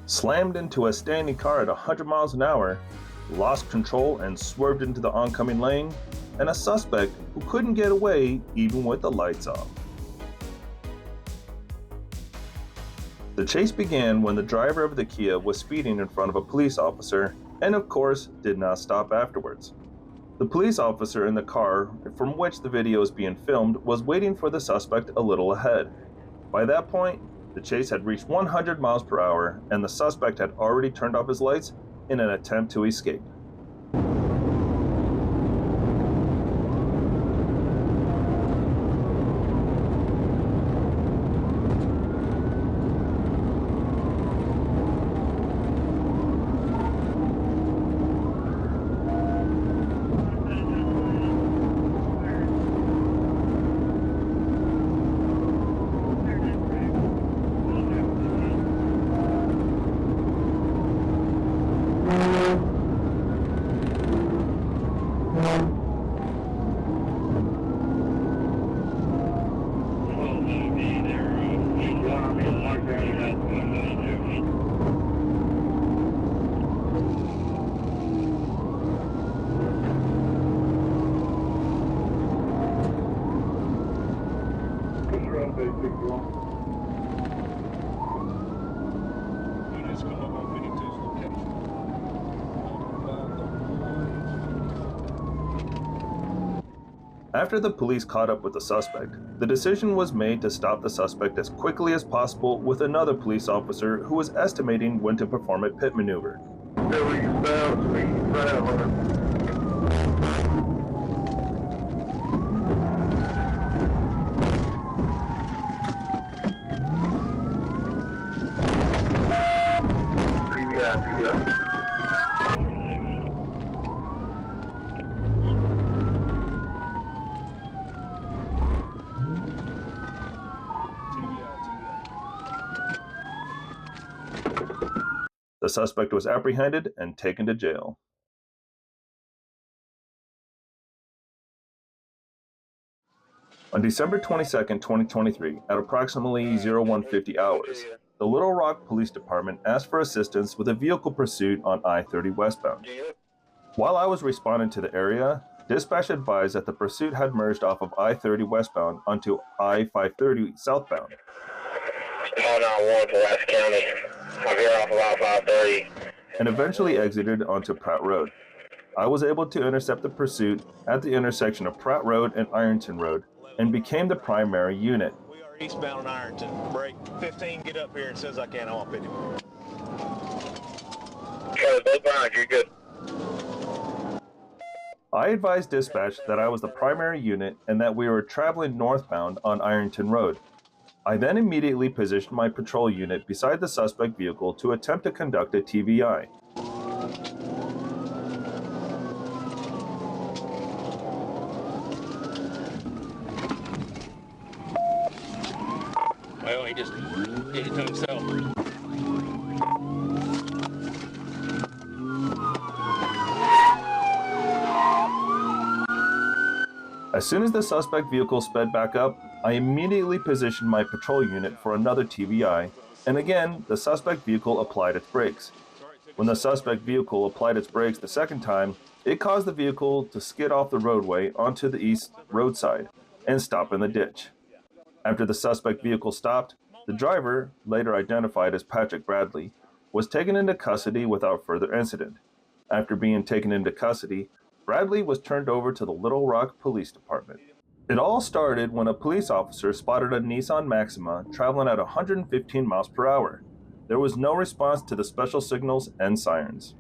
slammed into a standing car at 100 miles an hour, lost control and swerved into the oncoming lane, and a suspect who couldn't get away even with the lights off. The chase began when the driver of the Kia was speeding in front of a police officer and of course did not stop afterwards. The police officer in the car from which the video is being filmed was waiting for the suspect a little ahead. By that point, the chase had reached 100 miles per hour and the suspect had already turned off his lights in an attempt to escape. After the police caught up with the suspect, the decision was made to stop the suspect as quickly as possible with another police officer who was estimating when to perform a pit maneuver. The suspect was apprehended and taken to jail. On December 22, 2023, at approximately 0150 hours, the Little Rock Police Department asked for assistance with a vehicle pursuit on I-30 westbound. While I was responding to the area, dispatch advised that the pursuit had merged off of I-30 westbound onto I-530 southbound. Call 911 for West County. I'm here off of I-530. And eventually exited onto Pratt Road. I was able to intercept the pursuit at the intersection of Pratt Road and Ironton Road and became the primary unit. We are eastbound on Ironton. Break 15, get up here and says I can't hop it. Charlie, both behind, you're good. I advised dispatch that I was the primary unit and that we were traveling northbound on Ironton Road. I then immediately positioned my patrol unit beside the suspect vehicle to attempt to conduct a TVI. Well, he just did it to himself. As soon as the suspect vehicle sped back up, I immediately positioned my patrol unit for another TVI, and again, the suspect vehicle applied its brakes. When the suspect vehicle applied its brakes the second time, it caused the vehicle to skid off the roadway onto the east roadside and stop in the ditch. After the suspect vehicle stopped, the driver, later identified as Patrick Bradley, was taken into custody without further incident. After being taken into custody, Bradley was turned over to the Little Rock Police Department. It all started when a police officer spotted a Nissan Maxima traveling at 115 miles per hour. There was no response to the special signals and sirens.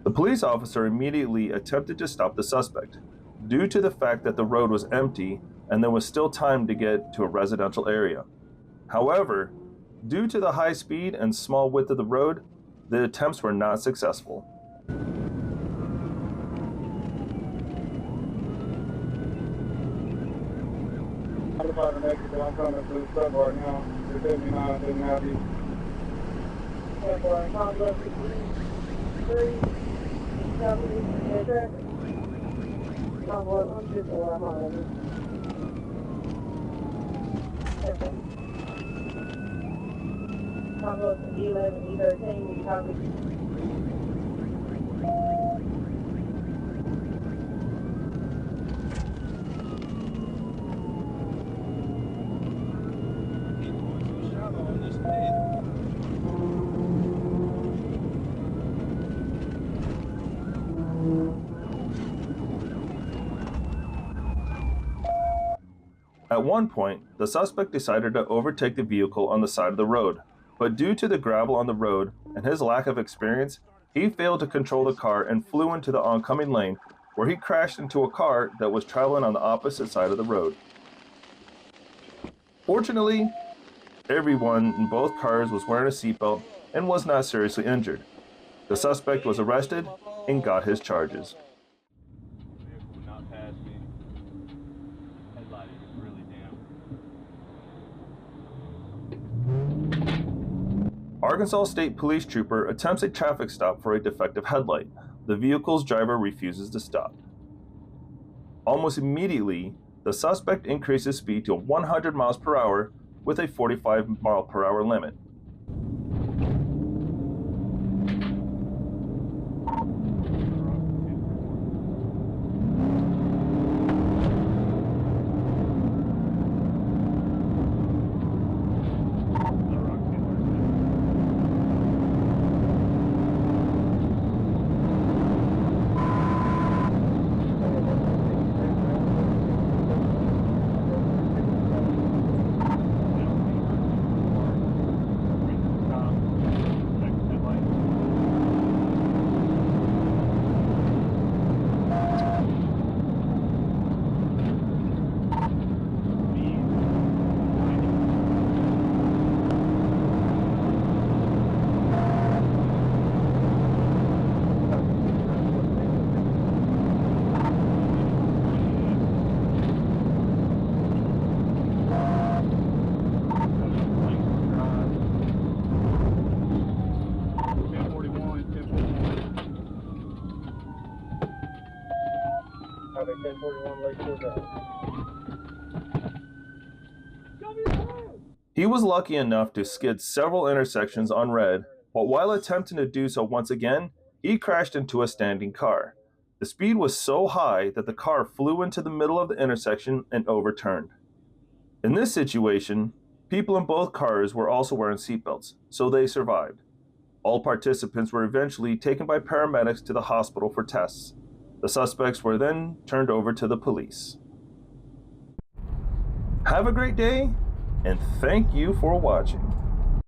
The police officer immediately attempted to stop the suspect, due to the fact that the road was empty and there was still time to get to a residential area. However, due to the high speed and small width of the road, the attempts were not successful. I'm coming to the sub right now. 59, didn't have you. At one point, the suspect decided to overtake the vehicle on the side of the road, but due to the gravel on the road and his lack of experience, he failed to control the car and flew into the oncoming lane, where he crashed into a car that was traveling on the opposite side of the road. Fortunately, everyone in both cars was wearing a seatbelt and was not seriously injured. The suspect was arrested and got his charges. Arkansas State Police Trooper attempts a traffic stop for a defective headlight. The vehicle's driver refuses to stop. Almost immediately, the suspect increases speed to 100 miles per hour with a 45 mile per hour limit. He was lucky enough to skid several intersections on red, but while attempting to do so once again, he crashed into a standing car. The speed was so high that the car flew into the middle of the intersection and overturned. In this situation, people in both cars were also wearing seatbelts, so they survived. All participants were eventually taken by paramedics to the hospital for tests. The suspects were then turned over to the police. Have a great day, and thank you for watching.